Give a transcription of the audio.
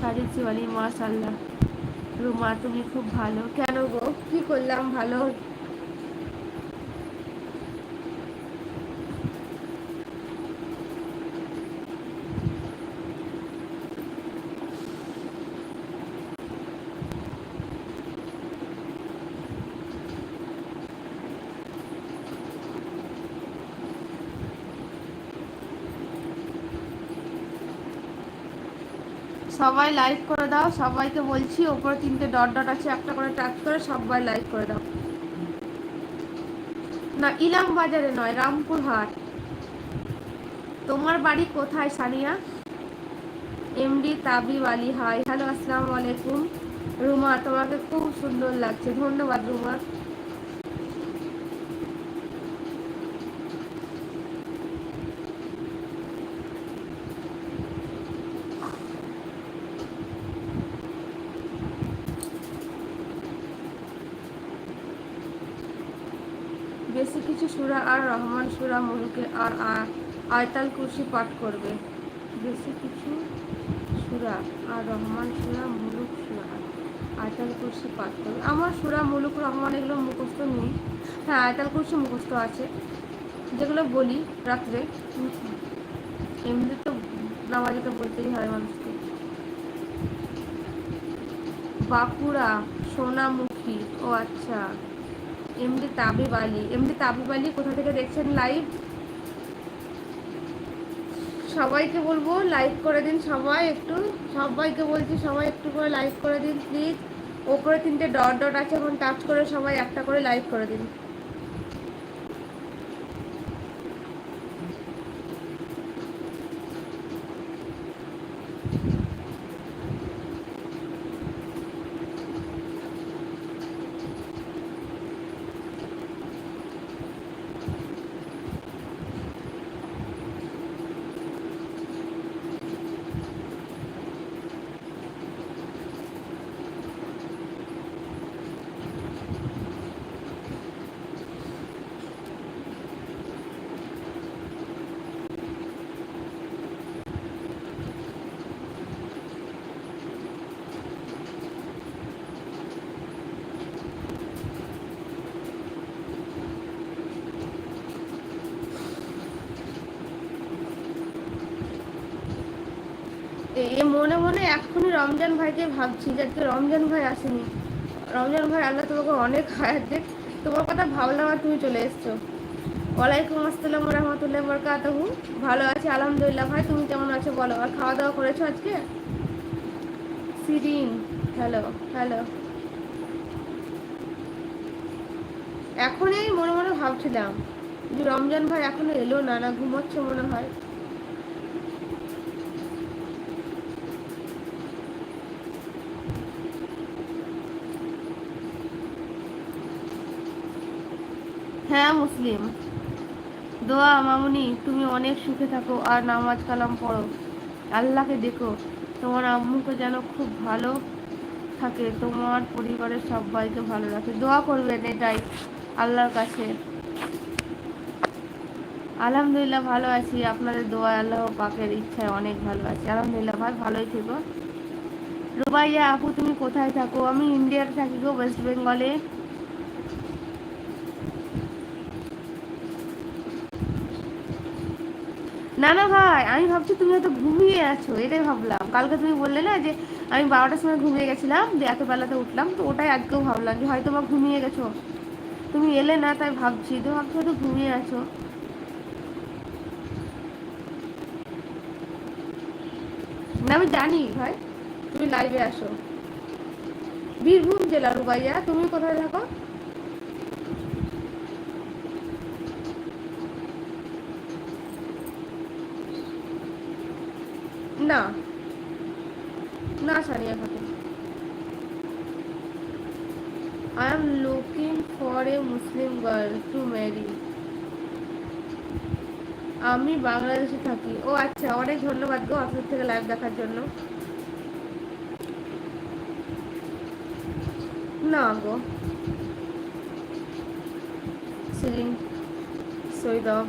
সাজিয়েছি বলি মাশাআল্লাহ। রুমা তুমি খুব ভালো। কেন গো, কি করলাম ভালো? সবাই লাইক করে দাও, সবাইকে বলছি। ওপরে 3টে ডট ডট আছে, একটা করে টাচ করে সবাই লাইক করে দাও। না, ইলাম বাজারে নয়, রামপুরহাট। তোমার বাড়ি কোথায় Sania? MD Tabib Ali, hi, hello, আসসালামু আলাইকুম। রুমা তোমাকে খুব সুন্দর লাগছে, ধন্যবাদ রুমা। বেশি কিছু সূরা আর রহমান সূরা মুলুকে আর আয়তাল কুরসি পাঠ করবে। বেশি কিছু সূরা আর রহমান সূরা মুলুক সূরা আয়তাল কুরসি পাঠ করবে। আমার সূরা মুলুক রহমান এগুলো মুখস্থ নেই। হ্যাঁ, আয়তাল কুরসি মুখস্থ আছে, যেগুলো বলি রাত্রে। এমনি তো নামাজে তো বলতেই হয় মানুষকে। বাঁকুড়া, সোনামুখী। ও আচ্ছা, এমডি তাবিব আলী। এমডি তাবিব আলী কোথা থেকে দেখছেন লাইভ? সবাইকে বলবো লাইক করে দিন, সবাই একটু, সবাইকে বলছি সবাই একটু করে লাইক করে দিন প্লিজ। ওপরে 3টে ডট ডট আছে, এখন টাচ করে সবাই একটা করে লাইক করে দিন। এ মনে মনে এখনই রমজান ভাইকে ভাবছি যে আজকে রমজান ভাই আসেনি। রমজান ভাই, আল্লাহ তোমাকে অনেক হায়াত দিক। তোমার কথা ভাবলাম আর তুমি চলে এসছো। ওয়ালাইকুম আসসালাম রহমতুল্লাহ বরকাতুহু। ভালো আছি আলহামদুলিল্লাহ। ভাই তুমি কেমন আছো বলো? আর খাওয়া দাওয়া করেছো আজকে? Sirin, hello hello. এখনই মনে মনে ভাবছিলাম যে রমজান ভাই এখনো এলো না, না ঘুমোচ্ছে মনে হয়। হ্যাঁ মুসলিম। দোয়া মামুনি, তুমি অনেক সুখে থাকো আর নামাজ কালাম পড়ো, আল্লাহকে দেখো, তোমার আম্মুকে যেন খুব ভালো থাকে, তোমার পরিবারের সবাইকে ভালো রাখে। দোয়া করবেন, এটাই আল্লাহর কাছে। আলহামদুলিল্লাহ ভালো আছি, আপনাদের দোয়া আল্লাহ পাকের ইচ্ছায় অনেক ভালো আছি আলহামদুলিল্লাহ। ভাই ভালোই থেকো। রুবাইয়া আপু তুমি কোথায় থাকো? আমি ইন্ডিয়াতে থাকি গো, ওয়েস্ট বেঙ্গলে। না না ভাই, আমি ভাবছি তুমি হয়তো ঘুমিয়ে আছো, এটাই ভাবলাম। কালকে তুমি বললে না যে আমি 12টার সময় ঘুমিয়ে গেছিলাম, যে এত বেলাতে উঠলাম, তো ওটাই আজকেও ভাবলাম যে হয়তো বা ঘুমিয়ে গেছো। তুমি এলে না, তাই ভাবছি, তো ভাবছি হয়তো ঘুমিয়ে আছো। না আমি জানি ভাই, তুমি লাইভে আসো। বীরভূম জেলা রুবাইয়া, তুমি কোথায় থাকো? না না Saria Khatun. I am looking for a Muslim girl to marry. আমি বাংলাদেশে থাকি। ও আচ্ছা, অনেক ধন্যবাদ গো আপনার থেকে লাইভ দেখার জন্য। না গো, সিরিন সৈদব।